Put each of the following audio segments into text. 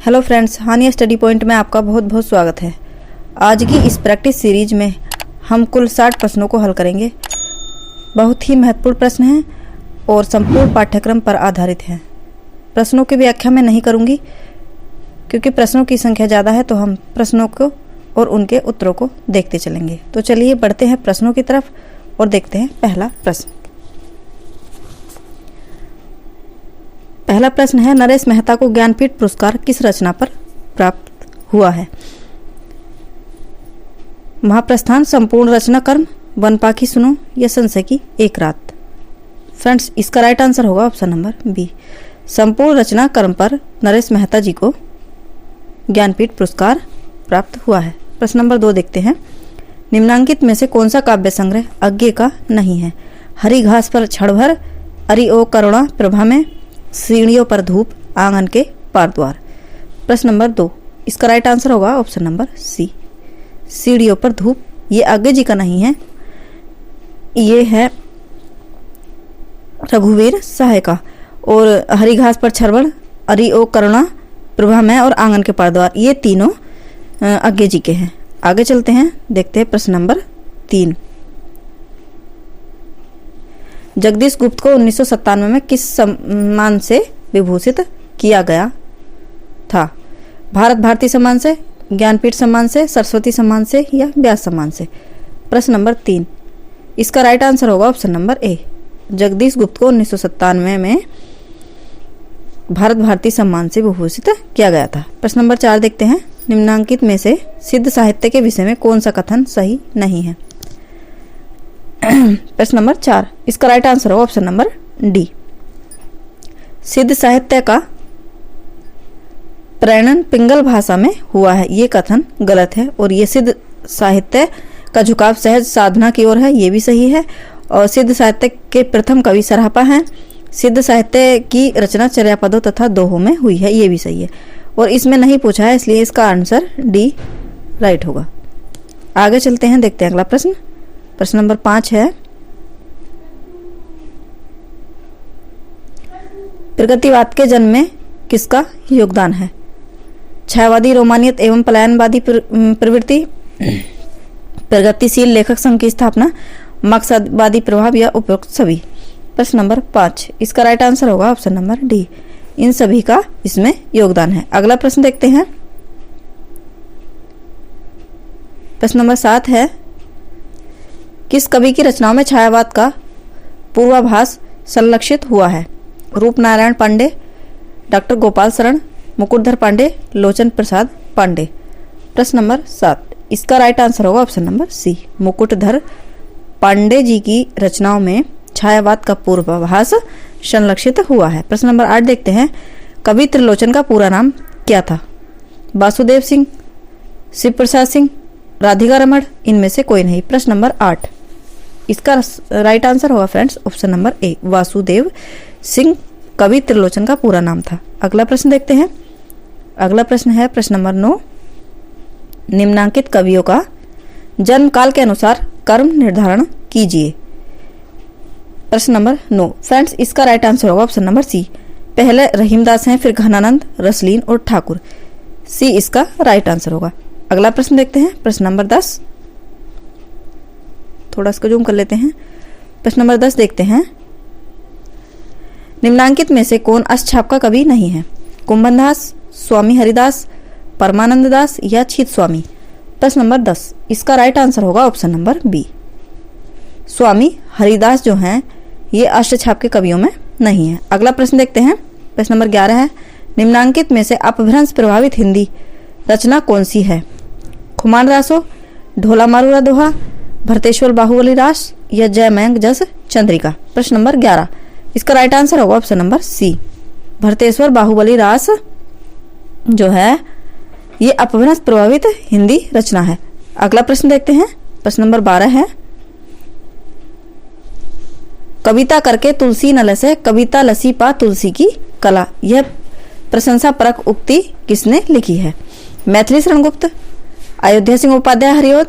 Hello friends, हानिया study point में आपका बहुत बहुत स्वागत है। आज की इस प्रैक्टिस सीरीज में हम कुल 60 प्रश्नों को हल करेंगे। बहुत ही महत्वपूर्ण प्रश्न हैं और संपूर्ण पाठ्यक्रम पर आधारित हैं। प्रश्नों की व्याख्या मैं नहीं करूंगी क्योंकि प्रश्नों की संख्या ज़्यादा है, तो हम प्रश्नों को और उनके उत्तरों को देखते चलेंगे। तो चलिए बढ़ते हैं प्रश्नों की तरफ और देखते हैं पहला प्रश्न। पहला प्रश्न है, नरेश मेहता को ज्ञानपीठ पुरस्कार किस रचना पर प्राप्त हुआ है? महाप्रस्थान, संपूर्ण रचना कर्म, वन पाखी सुनो या संशय की एक रात। फ्रेंड्स, इसका राइट आंसर होगा ऑप्शन नंबर बी, संपूर्ण रचना कर्म पर नरेश मेहता जी को ज्ञानपीठ पुरस्कार प्राप्त हुआ है। प्रश्न नंबर 2 देखते हैं। निम्नांकित में से कौन सा काव्य संग्रह अज्ञे का नहीं है? हरी घास पर क्षण भर, अरि ओ करुणा प्रभा में, सीढ़ियों पर धूप, आंगन के पार द्वार। प्रश्न नंबर 2, इसका राइट आंसर होगा ऑप्शन नंबर सी, सीढ़ियों पर धूप। ये अज्ञे जी का नहीं है, ये है रघुवीर सहाय का। और हरी घास पर छरवड़, अरि ओ करुणा प्रभा में और आंगन के पार द्वार, ये तीनों अज्ञे जी के हैं। आगे चलते हैं, देखते हैं प्रश्न नंबर 3। जगदीश गुप्त को 1997 में किस सम्मान से विभूषित किया गया था? भारत भारती सम्मान से, ज्ञानपीठ सम्मान से, सरस्वती सम्मान से या व्यास सम्मान से। प्रश्न नंबर 3, इसका राइट आंसर होगा ऑप्शन नंबर ए, जगदीश गुप्त को 1997 में भारत भारती सम्मान से विभूषित किया गया था। प्रश्न नंबर 4 देखते हैं। निम्नांकित में से सिद्ध साहित्य के विषय में कौन सा कथन सही नहीं है? प्रश्न नंबर 4, इसका राइट आंसर होगा ऑप्शन नंबर डी, सिद्ध साहित्य का प्रेरण पिंगल भाषा में हुआ है, ये कथन गलत है। और ये सिद्ध साहित्य का झुकाव सहज साधना की ओर है, ये भी सही है। और सिद्ध साहित्य के प्रथम कवि सरापा हैं। सिद्ध साहित्य की रचना चर्यापदों तथा दोहों में हुई है, ये भी सही है। और इसमें नहीं पूछा है, इसलिए इसका आंसर डी राइट होगा। आगे चलते हैं, देखते हैं अगला प्रश्न। प्रश्न नंबर 5 है, प्रगतिवाद के जन्म में किसका योगदान है? छायावादी, रोमानियत एवं पलायनवादी प्रवृत्ति, प्रगतिशील लेखक संघ की स्थापना, मार्क्सवादी प्रभाव या उपरोक्त सभी। प्रश्न नंबर 5, इसका राइट आंसर होगा ऑप्शन नंबर डी, इन सभी का इसमें योगदान है। अगला प्रश्न देखते हैं। प्रश्न नंबर 7 है, किस कवि की रचनाओं में छायावाद का पूर्वाभास संलक्षित हुआ है? रूपनारायण पांडे, डॉक्टर गोपाल शरण, मुकुटधर पांडे, लोचन प्रसाद पांडे। प्रश्न नंबर 7, इसका राइट आंसर होगा option number C, Mukutdhar Pandey ji की रचनाओं में छायावाद का पूर्वाभास संलक्षित हुआ है। प्रश्न नंबर 8 देखते हैं। कवि त्रिलोचन का पूरा नाम क्या था? वासुदेव सिंह, शिव प्रसाद सिंह, राधिका रमण, इनमें से कोई नहीं। प्रश्न नंबर 8, इसका राइट आंसर होगा फ्रेंड्स ऑप्शन नंबर ए, वासुदेव सिंह कवि त्रिलोचन का पूरा नाम था। अगला प्रश्न देखते हैं। अगला प्रश्न है प्रश्न नंबर 9, निम्नांकित कवियों का जन्म काल के अनुसार कर्म निर्धारण कीजिए। प्रश्न नंबर 9, फ्रेंड्स इसका राइट आंसर होगा ऑप्शन नंबर सी, पहले रहीमदास हैं, फिर घनानंद, रसलीन और ठाकुर, सी इसका राइट आंसर होगा। अगला प्रश्न देखते हैं। प्रश्न नंबर 10, थोड़ा इसको जूम कर लेते हैं। प्रश्न नंबर 10 देखते हैं। निम्नांकित में से कौन अष्टछाप का कवि नहीं है? कुंभन दास, स्वामी हरिदास, परमानंद दास या छीत स्वामी। प्रश्न नंबर 10, इसका राइट आंसर होगा ऑप्शन नंबर बी, स्वामी हरिदास जो हैं ये अष्टछाप के कवियों में नहीं है। अगला प्रश्न देखते हैं। प्रश्न नंबर 11 है, निम्नांकित में से अपभ्रंश प्रभावित हिंदी रचना कौन सी है? खुमान रासो, ढोला मारूरा दोहा, भरतेश्वर बाहुबली रास या जय मयंक जस चंद्रिका। प्रश्न नंबर 11, इसका राइट आंसर होगा option number C, Bharateshwar Bahubali Raas जो है ये अपभ्रंश प्रभावित हिंदी रचना है। अगला प्रश्न देखते हैं। प्रश्न नंबर 12 है, कविता करके तुलसी न लसे, कविता लसी पा तुलसी की कला, यह प्रशंसा परक उक्ति किसने लिखी है? मैथिली शरण गुप्त, अयोध्या सिंह उपाध्याय हरिओद,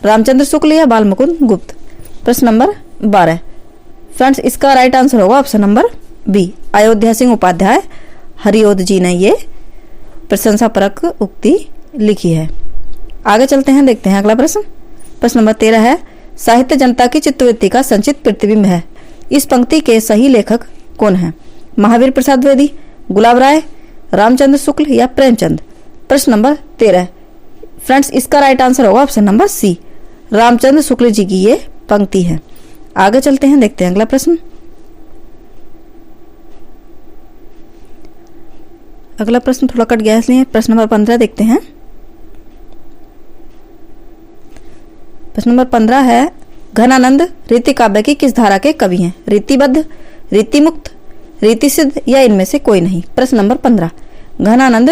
रामचंद्र शुक्ल या बाल मुकुंद गुप्त। प्रश्न नंबर 12, फ्रेंड्स इसका राइट आंसर होगा option number B, Ayodhya Singh Upadhyay Hariaudh ji ने ये प्रशंसापरक उक्ति लिखी है। आगे चलते हैं, देखते हैं अगला प्रश्न। प्रश्न नंबर 13 है, साहित्य जनता की चित्तवृत्ति का संचित प्रतिबिंब है। इस पंक्ति के सही लेखक कौन है? महावीर प्रसाद द्विवेदी, गुलाब राय, रामचंद्र शुक्ल या प्रेमचंद? प्रश्न नंबर 13। फ्रेंड्स, इसका राइट आंसर होगा ऑप्शन नंबर सी, रामचंद्र शुक्ल जी की ये पंक्ति है। आगे चलते हैं, देखते हैं अगला प्रश्न। अगला प्रश्न थोड़ा कट गया इसलिए प्रश्न नंबर 15 देखते हैं। प्रश्न नंबर 15 है, घनानंद रीति काव्य की किस धारा के कवि हैं? रीतिबद्ध, रीतिमुक्त, रीतिसिद्ध या इनमें से कोई नहीं? प्रश्न नंबर 15, घनानंद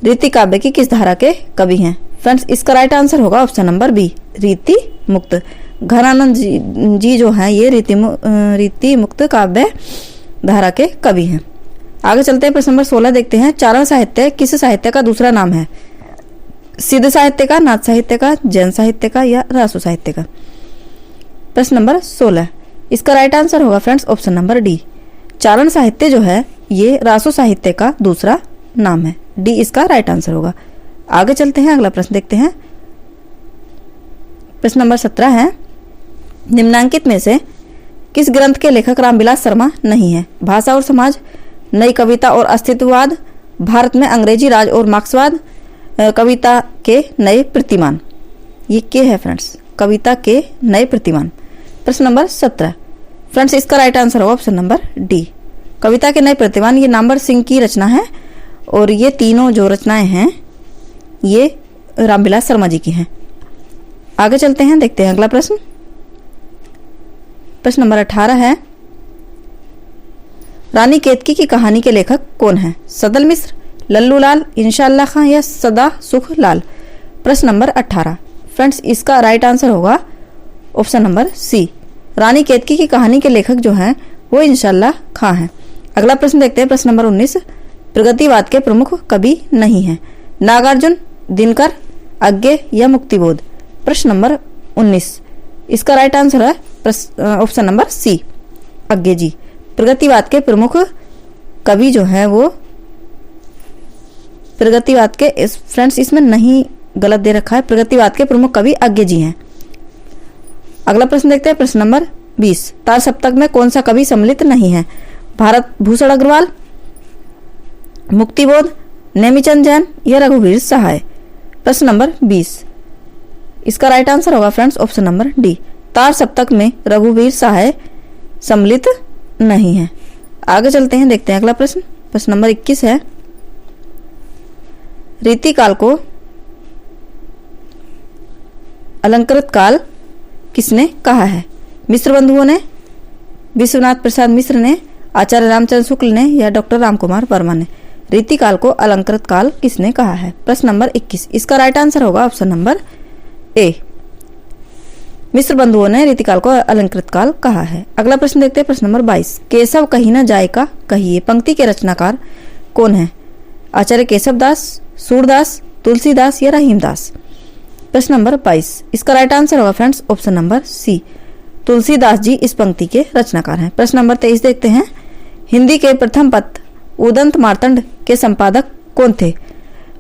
रीति काव्य की किस धारा के कवि हैं? फ्रेंड्स, इसका राइट आंसर होगा ऑप्शन नंबर बी, रीति मुक्त। घनानंद जी जो हैं ये रीति मुक्त काव्य धारा के कवि हैं। आगे चलते हैं, प्रश्न नंबर 16 देखते हैं। चारण साहित्य किस साहित्य का दूसरा नाम है? सिद्ध साहित्य का, नाथ साहित्य का, जैन साहित्य का या रासो साहित्य का? प्रश्न नंबर 16, इसका राइट आंसर होगा फ्रेंड्स ऑप्शन नंबर डी, चारण साहित्य जो है ये रासो साहित्य का दूसरा नाम है। डी इसका राइट आंसर होगा। आगे चलते हैं, अगला प्रश्न देखते हैं। प्रश्न नंबर 17 है, निम्नांकित में से किस ग्रंथ के लेखक रामविलास शर्मा नहीं है? भाषा और समाज, नई कविता और अस्तित्ववाद, भारत में अंग्रेजी राज और मार्क्सवाद, कविता के नए प्रतिमान? ये क्या है फ्रेंड्स? कविता के नए प्रतिमान। प्रश्न नंबर 17, फ्रेंड्स इसका राइट आंसर होगा ऑप्शन नंबर डी, कविता के नए प्रतिमान। ये नामवर सिंह की रचना है और ये तीनों जो रचनाएं हैं ये रामविलास शर्मा जी की हैं। आगे चलते हैं, देखते हैं अगला प्रश्न। प्रश्न नंबर 18 है, रानी केतकी की कहानी के लेखक कौन है? सदल मिश्र, लल्लू लाल, इंशाअल्लाह खां या सदा सुख लाल? प्रश्न नंबर 18, फ्रेंड्स इसका राइट आंसर होगा ऑप्शन नंबर सी, रानी केतकी की कहानी के लेखक जो हैं वो इंशाअल्लाह खां हैं। अगला प्रश्न देखते हैं, प्रश्न नंबर 19, प्रगतिवाद के प्रमुख कवि नहीं है? नागार्जुन, दिनकर, अज्ञे या मुक्तिबोध? प्रश्न नंबर 19, इसका राइट आंसर है ऑप्शन नंबर सी, अज्ञे जी। प्रगतिवाद के प्रमुख कवि जो हैं वो प्रगतिवाद के फ्रेंड्स इसमें नहीं, गलत दे रखा है, प्रगतिवाद के प्रमुख कवि अज्ञे जी हैं। अगला प्रश्न देखते हैं, प्रश्न नंबर 20, तार सप्तक में कौन सा कवि सम्मिलित नहीं है? भारत भूषण अग्रवाल, मुक्तिबोध, नेमीचंद जैन या रघुवीर सहाय? प्रश्न नंबर 20, इसका राइट आंसर होगा फ्रेंड्स ऑप्शन नंबर डी, तार सप्तक में रघुवीर सहाय सम्मिलित नहीं है। आगे चलते हैं, देखते हैं अगला प्रश्न। प्रश्न नंबर 21 है, रीतिकाल को अलंकृत काल किसने कहा है? मिश्र बंधुओं ने, विश्वनाथ प्रसाद मिश्र ने, आचार्य रामचंद्र शुक्ल ने या डॉक्टर रामकुमार वर्मा ने? रीतिकाल को अलंकृत काल किसने कहा है? प्रश्न नंबर 21, इसका राइट आंसर होगा ऑप्शन नंबर ए, मिश्र बंधुओं ने रीतिकाल को अलंकृत काल कहा है। अगला प्रश्न देखते हैं, प्रश्न नंबर 22, केशव कहीं न जाए का कहिए पंक्ति के रचनाकार कौन है? आचार्य केशव दास, सूरदास, तुलसीदास या रहीमदास? प्रश्न नंबर 22, इसका राइट आंसर होगा friends option number C, Tulsidas ji इस पंक्ति के रचनाकार हैं। प्रश्न नंबर 23 देखते हैं, हिंदी के प्रथम पत्र उदंत मार्तंड के संपादक कौन थे?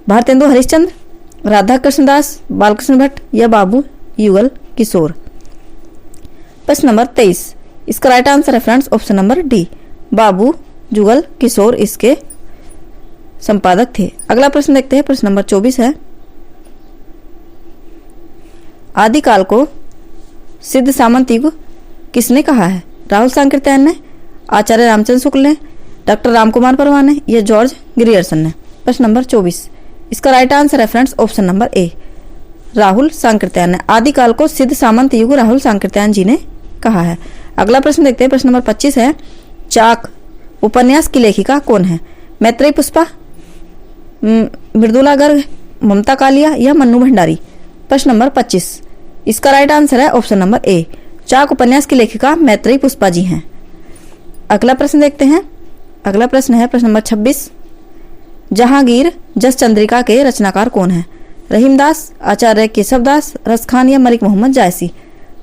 भारतेंदु हरिश्चंद्र, राधा कृष्णदास, बालकृष्ण भट्ट या बाबू युगल किशोर? प्रश्न नंबर 23, इसका राइट आंसर है फ्रेंड्स ऑप्शन नंबर डी, बाबू जुगल किशोर इसके संपादक थे। अगला प्रश्न देखते हैं, प्रश्न नंबर 24 है, आदिकाल को सिद्ध सामंत युग किसने कहा है? राहुल सांकृत्यायन ने, आचार्य रामचंद्र शुक्ल ने, डॉक्टर रामकुमार वर्मा ने या जॉर्ज ग्रियर्सन ने? प्रश्न नंबर 24, इसका राइट आंसर है फ्रेंड्स ऑप्शन नंबर ए, राहुल सांकृत्यायन ने। आदिकाल को सिद्ध सामंत युग राहुल सांकृत्यायन जी ने कहा है। अगला प्रश्न देखते हैं, प्रश्न नंबर 25 है, चाक उपन्यास की लेखिका कौन है? मैत्रेयी पुष्पा, मृदुला गर्ग, ममता कालिया या मन्नू भंडारी? प्रश्न नंबर 25, इसका राइट आंसर है ऑप्शन नंबर ए, चाक उपन्यास की लेखिका मैत्रेयी पुष्पा जी हैं। अगला प्रश्न देखते हैं, अगला प्रश्न है प्रश्न नंबर 26, जहांगीर जस चंद्रिका के रचनाकार कौन है? रहीमदास, आचार्य केशवदास, रसखान या मलिक मोहम्मद जायसी?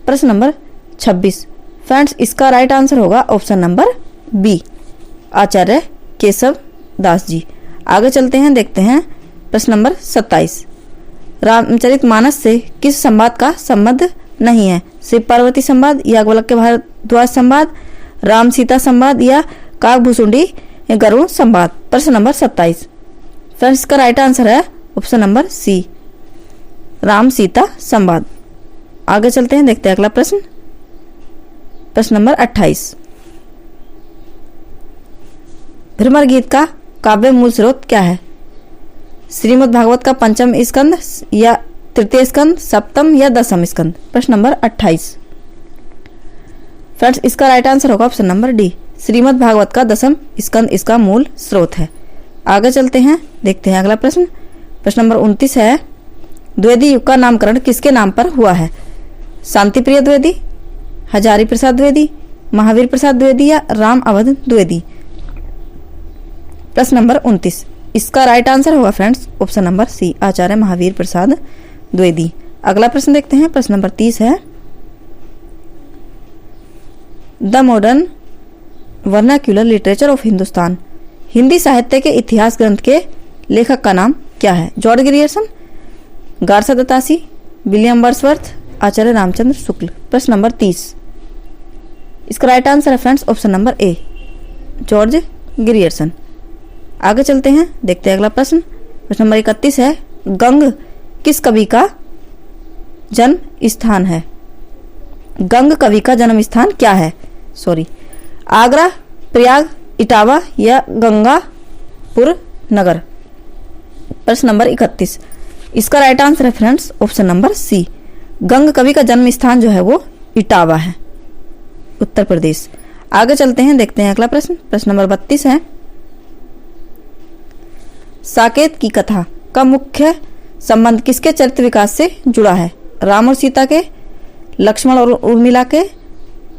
प्रश्न नंबर 26, फ्रेंड्स इसका राइट आंसर होगा ऑप्शन नंबर बी, आचार्य केशव दास जी। आगे चलते हैं, देखते हैं प्रश्न नंबर 27। रामचरितमानस से किस संवाद का संबंध नहीं है? शिव पार्वती संवाद, याज्ञवल्क्य भारद्वाज संवाद, राम सीता संवाद या काकभूषुंडी गरुड़ संवाद। प्रश्न नंबर 27। फ्रेंड्स, इसका राइट आंसर है option number C, Ram Sita संवाद। आगे चलते हैं, देखते हैं अगला प्रश्न, प्रश्न नंबर 28। भ्रमर गीत का काव्य मूल स्रोत क्या है? श्रीमद् भागवत का पंचम स्कंद या तृतीय स्कंद, सप्तम या दसम स्कंद। प्रश्न नंबर 28। फ्रेंड्स, इसका राइट आंसर होगा option number D, Shrimad Bhagwat का दसम स्कंद इसका मूल स्रोत है। आगे चलते हैं, देखते हैं अगला प्रश्न, प्रश्न नंबर 29 है। द्विवेदी युग का नामकरण किसके नाम पर हुआ है? शांति प्रिय द्विवेदी, हजारी प्रसाद द्विवेदी, महावीर प्रसाद द्विवेदी या राम अवध द्विवेदी। प्रश्न नंबर 29, इसका राइट आंसर होगा फ्रेंड्स ऑप्शन नंबर सी, आचार्य महावीर प्रसाद द्विवेदी। अगला प्रश्न देखते हैं, प्रश्न नंबर 30 है। The modern vernacular literature of Hindustan, Hindi साहित्य के इतिहास ग्रंथ के लेखक का नाम क्या है? George Grierson, Garcin de Tassy, William Wordsworth, Acharya Ramchandra Shukla. प्रश्न नंबर 30, इसका राइट आंसर है friends option number A, George Grierson. आगे चलते हैं, देखते हैं अगला प्रश्न, प्रश्न नंबर 31 है। गंग किस कवि का जन्म स्थान है? गंग कवि का जन्म स्थान क्या है? आगरा, प्रयाग, इटावा या गंगापुर नगर। प्रश्न नंबर 31, इसका राइट आंसर है फ्रेंड्स ऑप्शन नंबर सी, गंग कवि का जन्म स्थान जो है वो इटावा है, उत्तर प्रदेश। आगे चलते हैं, देखते हैं अगला प्रश्न, प्रश्न नंबर 32 है। साकेत की कथा का मुख्य संबंध किसके चरित्र विकास से जुड़ा है? राम और सीता के, लक्ष्मण और उर्मिला के,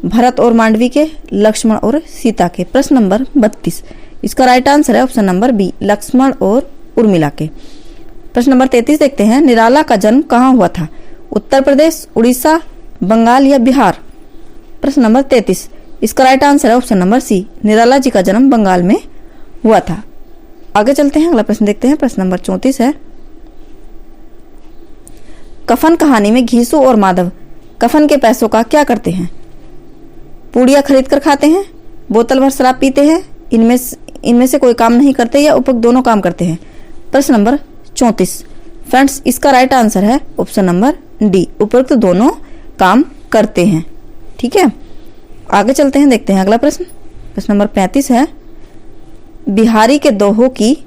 भरत और मांडवी के, लक्ष्मण और सीता के। प्रश्न नंबर 32, इसका राइट आंसर है ऑप्शन नंबर बी, लक्ष्मण और उर्मिला के। प्रश्न नंबर 33 देखते हैं। निराला का जन्म कहाँ हुआ था? उत्तर प्रदेश, उड़ीसा, बंगाल या बिहार। प्रश्न नंबर 33, इसका राइट आंसर है ऑप्शन नंबर सी, निराला जी का जन्म बंगाल में हुआ था। आगे चलते हैं, अगला प्रश्न देखते हैं, प्रश्न नंबर 34 है। कफन कहानी में घीसू और माधव कफन के पैसों का क्या करते हैं? पूड़ियाँ खरीद कर खाते हैं, बोतल भर शराब पीते हैं, इनमें से कोई काम नहीं करते या उपरोक्त दोनों काम करते हैं। प्रश्न नंबर 34, फ्रेंड्स इसका राइट आंसर है ऑप्शन नंबर डी, उपरोक्त दोनों काम करते हैं। ठीक है, आगे चलते हैं, देखते हैं अगला प्रश्न, प्रश्न नंबर 35 है। बिहारी के दोहों की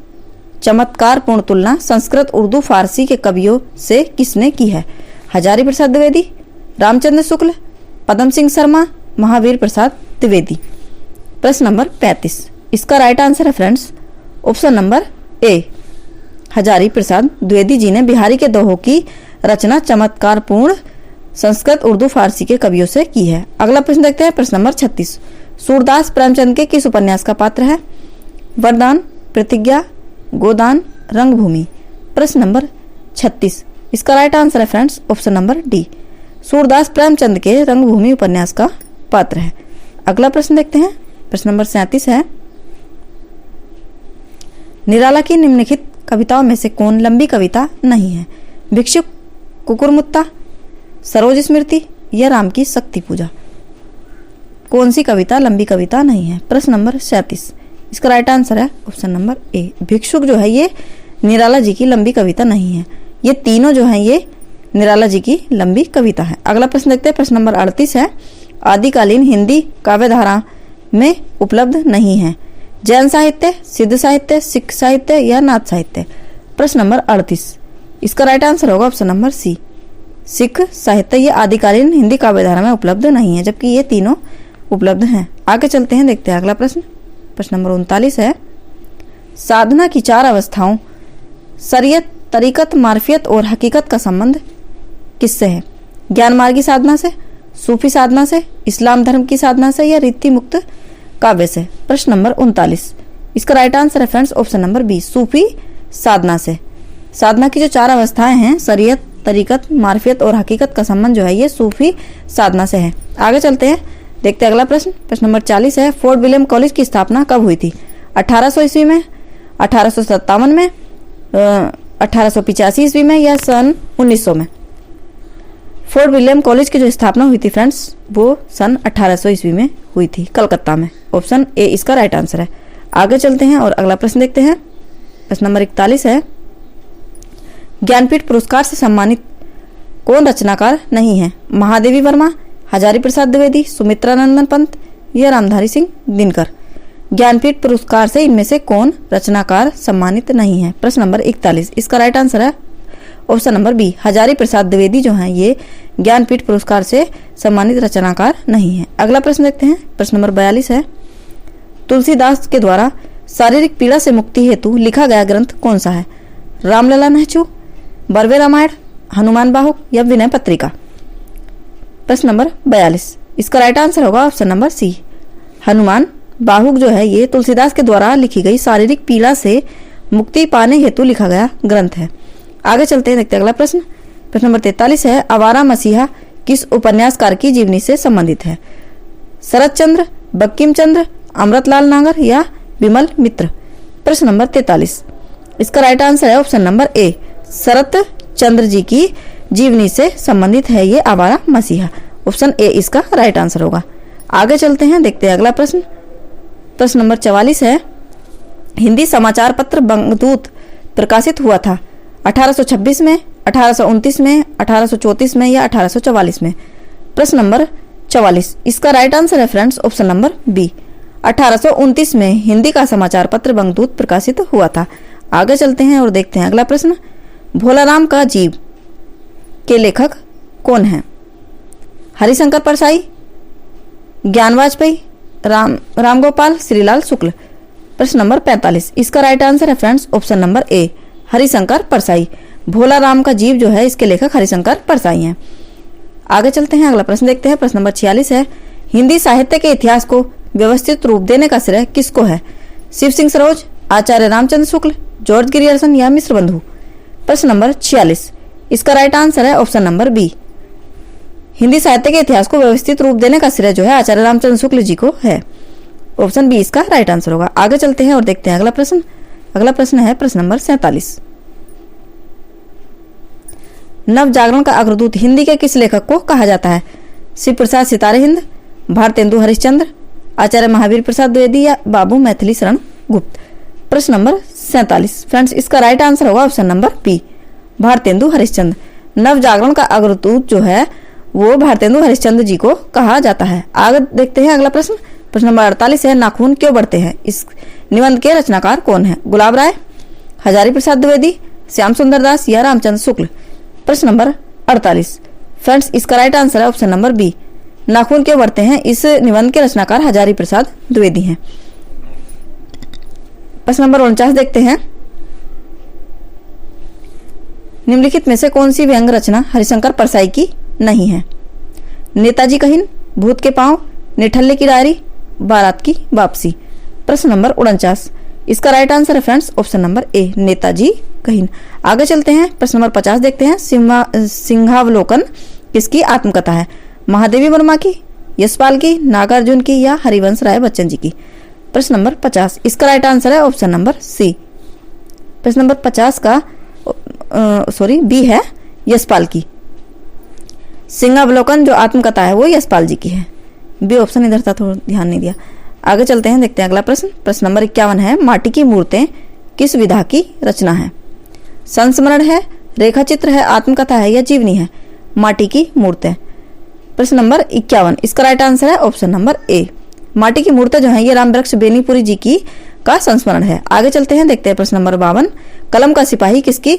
चमत्कारपूर्ण तुलना संस्कृत, उर्दू, फारसी के कवियों से किसने की है? हजारी प्रसाद द्विवेदी, रामचंद्र शुक्ल, पदम सिंह शर्मा, महावीर प्रसाद द्विवेदी। प्रश्न नंबर 35, इसका राइट आंसर है friends option number A, Hazari Prasad Dwivedi ji ने बिहारी के दोहों की रचना चमत्कारपूर्ण संस्कृत, उर्दू, फारसी के कवियों से की है। अगला प्रश्न देखते हैं, प्रश्न नंबर 36। सूरदास प्रेमचंद के किस उपन्यास का पात्र है? वरदान, प्रतिज्ञा, गोदान, रंगभूमि। प्रश्न नंबर 36, इसका राइट आंसर है friends option number D, Surdas Premchand के रंगभूमि उपन्यास का पात्र है। अगला प्रश्न देखते हैं, प्रश्न नंबर 37 है। निराला की निम्नलिखित कविताओं में से कौन लंबी कविता नहीं है? भिक्षुक, कुकुरमुत्ता, सरोज स्मृति या राम की शक्ति पूजा। कौन सी कविता लंबी कविता नहीं है? प्रश्न नंबर 37, इसका राइट आंसर है ऑप्शन नंबर ए, भिक्षुक जो है ये निराला जी की लंबी कविता नहीं है। ये तीनों जो है ये निराला जी की लंबी कविता है। अगला प्रश्न देखते हैं, प्रश्न नंबर 38 है। आदिकालीन हिंदी काव्यधारा में उपलब्ध नहीं है? जैन साहित्य, सिद्ध साहित्य, सिख साहित्य या नाथ साहित्य। प्रश्न नंबर 38, इसका राइट आंसर होगा ऑप्शन नंबर सी, सिख साहित्य। ये आदिकालीन हिंदी काव्यधारा में उपलब्ध नहीं है, जबकि ये तीनों उपलब्ध हैं। आगे चलते हैं, देखते हैं अगला प्रश्न, प्रश्न नंबर 39 है। साधना की 4 अवस्थाओं शरीयत, तरीकत, मार्फियत और हकीकत का संबंध किससे है? ज्ञान मार्गी साधना से, सूफी साधना से, इस्लाम धर्म की साधना से या रीति मुक्त काव्य से। प्रश्न नंबर 39, इसका राइट आंसर है फ्रेंड्स ऑप्शन नंबर बी, सूफी साधना से। साधना की जो 4 अवस्थाएं हैं शरीयत, तरीकत, मार्फियत और हकीकत का संबंध जो है ये सूफी साधना से है। आगे चलते हैं, देखते हैं अगला प्रश्न, प्रश्न नंबर 40 है। फोर्ट विलियम कॉलेज की स्थापना कब हुई थी? 1800 ईस्वी में, 1857 में, 1885 ईस्वी में या सन 1900 में? फोर्ट विलियम कॉलेज की जो स्थापना हुई थी फ्रेंड्स वो सन 1800 ईस्वी में हुई थी कलकत्ता में। ऑप्शन ए इसका राइट आंसर है। आगे चलते हैं और अगला प्रश्न देखते हैं। प्रश्न नंबर 41 है, ज्ञानपीठ पुरस्कार से सम्मानित कौन रचनाकार नहीं है? महादेवी वर्मा, हजारी प्रसाद द्विवेदी, सुमित्रा नंदन पंत या रामधारी सिंह दिनकर? ज्ञानपीठ पुरस्कार से इनमें से कौन रचनाकार सम्मानित नहीं है? प्रश्न नंबर 41 इसका राइट आंसर है option number B, Hazari Prasad Dwivedi जो हैं ये ज्ञानपीठ पुरस्कार से सम्मानित रचनाकार नहीं है। अगला प्रश्न देखते हैं। प्रश्न नंबर 42 है, तुलसीदास के द्वारा शारीरिक पीड़ा से मुक्ति हेतु लिखा गया ग्रंथ कौन सा है? रामलला नहचू, बरवे रामायण, हनुमान बाहुक या विनय पत्रिका? प्रश्न नंबर 42 इसका राइट आंसर होगा ऑप्शन नंबर सी, हनुमान बाहुक जो है ये तुलसीदास के द्वारा लिखी गई शारीरिक पीड़ा से मुक्ति पाने हेतु लिखा गया ग्रंथ है। आगे चलते हैं, देखते हैं अगला प्रश्न। प्रश्न नंबर 43 है, आवारा मसीहा किस उपन्यासकार की जीवनी से संबंधित है? शरत चंद्र, बंकिम चंद्र, अमृतलाल नागर या विमल मित्र? प्रश्न नंबर 43 इसका राइट आंसर है ऑप्शन नंबर ए, शरत चंद्र जी की जीवनी से संबंधित है ये आवारा मसीहा। ऑप्शन ए इसका राइट आंसर होगा। आगे चलते हैं, देखते हैं अगला प्रश्न। प्रश्न नंबर 44 है, हिंदी समाचार पत्र बंगदूत प्रकाशित हुआ था 1826 में, 1829 में, 1834 में या 1844 में? प्रश्न नंबर 44 इसका राइट आंसर है फ्रेंड्स ऑप्शन नंबर बी, 1829 में हिंदी का समाचार पत्र बंगदूत प्रकाशित हुआ था। आगे चलते हैं और देखते हैं अगला प्रश्न। भोलाराम का जीव के लेखक कौन है? हरिशंकर परसाई, ज्ञान वाजपेयी, रामगोपाल श्रीलाल शुक्ल? प्रश्न नंबर 45 इसका राइट आंसर है फ्रेंड्स ऑप्शन नंबर ए, हरिशंकर परसाई। भोलाराम का जीव जो है इसके लेखक हरिशंकर परसाई हैं। आगे चलते हैं, अगला प्रश्न देखते हैं। प्रश्न नंबर 46 है, हिंदी साहित्य के इतिहास को व्यवस्थित रूप देने का श्रेय किसको है? शिव सिंह सरोज, आचार्य रामचंद्र शुक्ल, जॉर्ज गिरियर्सन या मिश्र बंधु? प्रश्न नंबर 46 इसका राइट आंसर है ऑप्शन नंबर बी, हिंदी साहित्य के इतिहास को व्यवस्थित रूप देने का श्रेय जो है आचार्य रामचंद्र शुक्ल जी को है। ऑप्शन बी इसका राइट आंसर होगा। आगे चलते हैं और देखते हैं अगला प्रश्न। अगला प्रश्न है प्रश्न नंबर 47, नव जागरण का अग्रदूत हिंदी के किस लेखक को कहा जाता है? शिव प्रसाद सितारे हिंद, भारतेंदु हरिश्चंद्र, आचार्य महावीर प्रसाद द्विवेदी या बाबू मैथिली शरण गुप्त? प्रश्न नंबर 47 फ्रेंड्स इसका राइट आंसर होगा option number B, Bharatendu Harishchandra. नव जागरण का अग्रदूत जो है वो भारतेंदु हरिश्चंद्र जी को कहा जाता है। आगे देखते हैं अगला प्रश्न। प्रश्न नंबर 48 है, नाखून क्यों बढ़ते हैं? इस निबंध के रचनाकार कौन है? गुलाब राय, हजारी प्रसाद द्विवेदी, श्याम सुंदर दास या रामचंद्र शुक्ल? प्रश्न नंबर 48 फ्रेंड्स इसका राइट आंसर है ऑप्शन नंबर बी, नाखून क्यों बढ़ते हैं इस निबंध के रचनाकार हजारी प्रसाद द्विवेदी हैं। प्रश्न नंबर 49 देखते हैं, निम्नलिखित में से कौन सी व्यंग रचना हरिशंकर परसाई की नहीं है? नेताजी कहिन, भूत के पांव, निठल्ले की डायरी, बारात की वापसी? प्रश्न नंबर 49 इसका राइट आंसर है फ्रेंड्स ऑप्शन नंबर ए, नेताजी कहिन। आगे चलते हैं, प्रश्न नंबर 50 देखते हैं, सिंहावलोकन किसकी आत्मकथा है? महादेवी वर्मा की, यशपाल की, नागार्जुन की या हरिवंश राय बच्चन जी की? प्रश्न नंबर 50 इसका राइट आंसर है ऑप्शन नंबर सी, प्रश्न नंबर 50 का बी है, यशपाल की। सिंहावलोकन जो आत्मकथा है वो यशपाल जी की है। बी ऑप्शन इधर था, थोड़ा ध्यान नहीं दिया। आगे चलते हैं, देखते हैं अगला प्रश्न। प्रश्न नंबर 51 है, माटी की मूर्तें किस विधा की रचना है? संस्मरण है, रेखा चित्र है, आत्मकथा है या जीवनी है? माटी की मूर्तें। प्रश्न नंबर 51 इसका राइट आंसर है ऑप्शन नंबर ए, माटी की मूर्तें जो है ये राम वृक्ष बेनीपुरी जी की का संस्मरण है। आगे चलते हैं, देखते हैं प्रश्न नंबर 52, कलम का सिपाही किसकी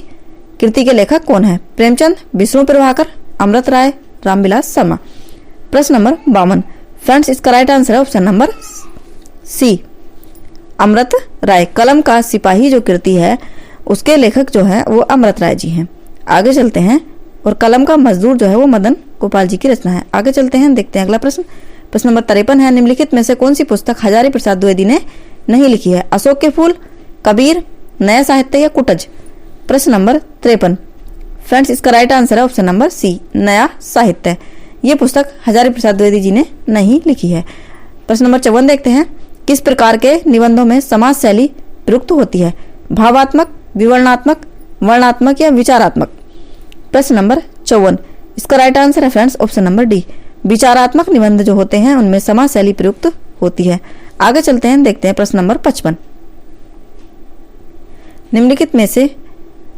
कृति के लेखक कौन है? प्रेमचंद, विष्णु प्रभाकर, अमृत राय, रामविलास शर्मा? प्रश्न नंबर 52 फ्रेंड्स इसका राइट आंसर है ऑप्शन नंबर सी, अमृत राय। कलम का सिपाही जो कृति है उसके लेखक जो है वो अमृत राय जी हैं। आगे चलते हैं, और कलम का मजदूर जो है वो मदन गोपाल जी की रचना है। आगे चलते हैं, देखते हैं अगला प्रश्न। प्रश्न नंबर 53 है, निम्नलिखित में से कौन सी पुस्तक हजारी प्रसाद द्विवेदी ने नहीं लिखी है? अशोक के फूल, कबीर, नया साहित्य या कुटज? प्रश्न नंबर 53 फ्रेंड्स इसका राइट आंसर है ऑप्शन नंबर सी, नया साहित्य। ये पुस्तक हजारी प्रसाद द्विवेदी जी ने नहीं लिखी है। प्रश्न नंबर 54 देखते हैं, किस प्रकार के निबंधों में समाज शैली प्रयुक्त होती है? भावात्मक, विवरणात्मक, वर्णात्मक या विचारात्मक? प्रश्न नंबर 54, इसका राइट आंसर है फ्रेंड्स ऑप्शन नंबर डी, विचारात्मक निबंध जो होते हैं उनमें समास शैली प्रयुक्त होती है। आगे चलते हैं, देखते हैं प्रश्न नंबर 55,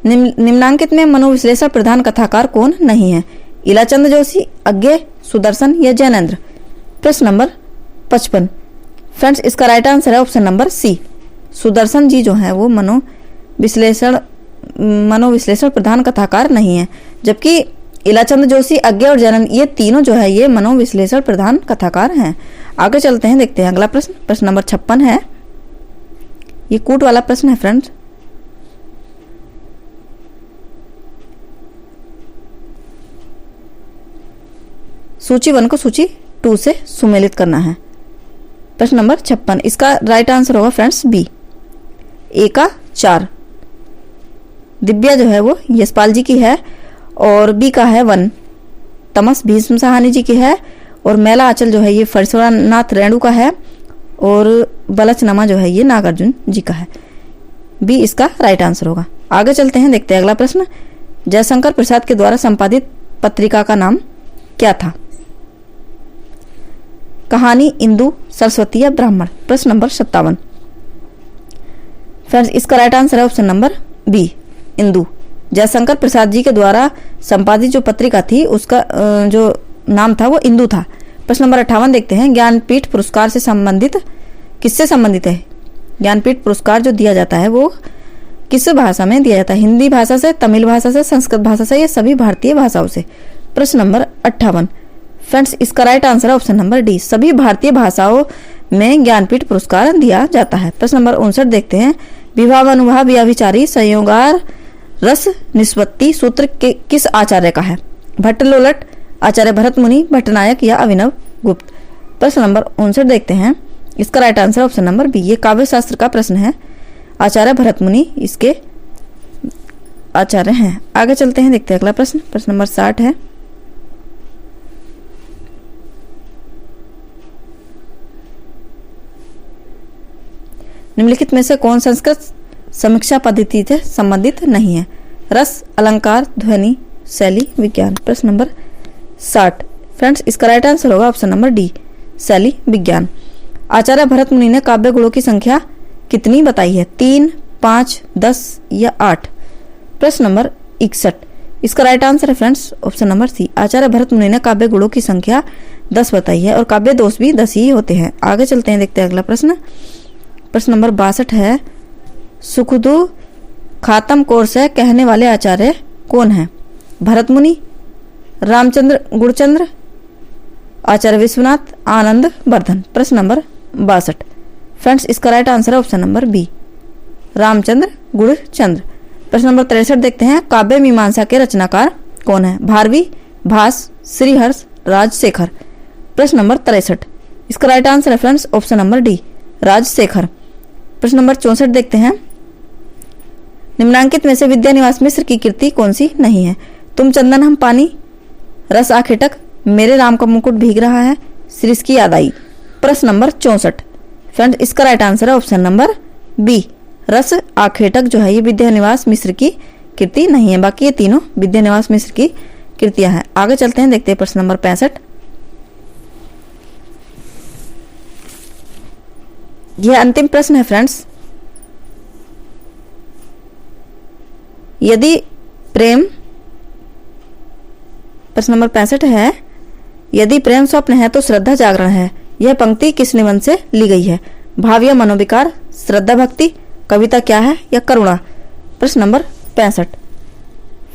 निम्नांकित में मनोविश्लेषण प्रधान कथाकार कौन नहीं है? इलाचंद जोशी, अज्ञे, सुदर्शन या जैनेन्द्र? प्रश्न नंबर 55, फ्रेंड्स इसका राइट आंसर है ऑप्शन नंबर सी, सुदर्शन जी जो है वो मनोविश्लेषण प्रधान कथाकार नहीं है, जबकि इलाचंद जोशी, अज्ञे और जैनेन्द्र ये तीनों जो है ये मनोविश्लेषण प्रधान कथाकार हैं। आगे चलते हैं, देखते हैं अगला प्रश्न। प्रश्न नंबर 56 है, ये कूट वाला प्रश्न है फ्रेंड्स। सूची 1 को सूची 2 से सुमेलित करना है। प्रश्न नंबर 56, इसका राइट आंसर होगा फ्रेंड्स बी, ए का 4। दिव्या जो है वो यशपाल जी की है और बी का है 1, तमस भीष्म साहनी जी की है और मैला आंचल जो है ये फरसोनाथ रेणु का है और बलचनामा जो है ये नागार्जुन जी का है। बी इसका राइट आंसर होगा। आगे चलते हैं, देखते हैं अगला प्रश्न। जयशंकर प्रसाद के द्वारा संपादित पत्रिका का नाम क्या था? कहानी, इंदु, सरस्वती या ब्राह्मण? प्रश्न नंबर 57, फ्रेंड्स इसका राइट आंसर है option number B, Indu. Jaishankar Prasad ji के द्वारा संपादित जो पत्रिका थी उसका जो नाम था वो इंदु था। प्रश्न नंबर 58 देखते हैं, ज्ञानपीठ पुरस्कार से संबंधित किससे संबंधित है? ज्ञानपीठ पुरस्कार जो दिया जाता है वो किस भाषा में दिया जाता है? हिंदी भाषा से, तमिल भाषा से, संस्कृत भाषा से या सभी भारतीय भाषाओं से? प्रश्न नंबर 58, फ्रेंड्स इसका राइट आंसर है ऑप्शन नंबर डी, सभी भारतीय भाषाओं में ज्ञानपीठ पुरस्कार दिया जाता है। प्रश्न नंबर 59 देखते हैं, विभाव अनुभाव या विचारी संयोगार रस निष्पत्ति सूत्र के किस आचार्य का है? भट्टलोलट, आचार्य भरत मुनि, भट्टनायक या अभिनव गुप्त? प्रश्न नंबर 59 देखते हैं, इसका right answer option number B, ये काव्य शास्त्र का प्रश्न है, आचार्य भरत मुनि इसके आचार्य हैं। आगे चलते हैं, देखते हैं अगला प्रश्न। प्रश्न नंबर 60 है, निम्नलिखित में से कौन संस्कृत समीक्षा पद्धति से संबंधित नहीं है? रस, अलंकार, ध्वनि, शैली, विज्ञान? प्रश्न नंबर 60, फ्रेंड्स इसका राइट आंसर होगा ऑप्शन नंबर डी, शैली विज्ञान। आचार्य भरत मुनि ने काव्य गुणों की संख्या कितनी बताई है? 3, 5, 10 या 8? प्रश्न नंबर 61, इसका राइट आंसर है फ्रेंड्स ऑप्शन नंबर सी, आचार्य भरत मुनि ने काव्य गुणों की संख्या 10 बताई है और काव्य दोष भी 10 ही होते हैं। आगे चलते हैं, देखते हैं अगला प्रश्न। प्रश्न नंबर 62 है, सुखदु खातम कोर्स है कहने वाले आचार्य कौन है? भरत मुनि, रामचंद्र गुणचंद्र, आचार्य विश्वनाथ, आनंद वर्धन? प्रश्न नंबर 62, फ्रेंड्स इसका राइट आंसर है ऑप्शन नंबर बी, रामचंद्र गुणचंद्र। प्रश्न नंबर 63 देखते हैं, काव्य मीमांसा के रचनाकार कौन है? भारवी, भास, श्रीहर्ष, राजशेखर? प्रश्न नंबर 63, इसका राइट आंसर है friends option number D, Rajshekhar. प्रश्न नंबर 64 देखते हैं, निम्नांकित में से विद्यानिवास मिश्र की कृति कौन सी नहीं है? तुम चंदन हम पानी, रस आखेटक, मेरे राम का मुकुट भीग रहा है, श्रीष की याद आई? प्रश्न नंबर 64, फ्रेंड्स इसका राइट आंसर है ऑप्शन नंबर बी, रस आखेटक जो है ये विद्यानिवास मिश्र की कृति नहीं है, बाकी ये तीनों विद्यानिवास मिश्र की कृतियां हैं। आगे चलते हैं, देखते हैं प्रश्न नंबर 65। यह अंतिम प्रश्न है फ्रेंड्स, यदि प्रेम, प्रश्न नंबर 65 है, यदि प्रेम स्वप्न है तो श्रद्धा जागरण है, यह पंक्ति किस निबंध से ली गई है? भाव या मनोविकार, श्रद्धा भक्ति, कविता क्या है या करुणा? प्रश्न नंबर 65,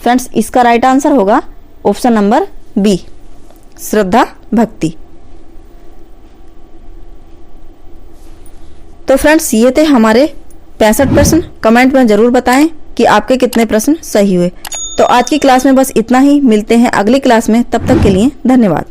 फ्रेंड्स इसका राइट आंसर होगा ऑप्शन नंबर बी, श्रद्धा भक्ति। तो फ्रेंड्स ये थे हमारे 65 प्रश्न। कमेंट में जरूर बताएं कि आपके कितने प्रश्न सही हुए। तो आज की क्लास में बस इतना ही, मिलते हैं अगली क्लास में, तब तक के लिए धन्यवाद।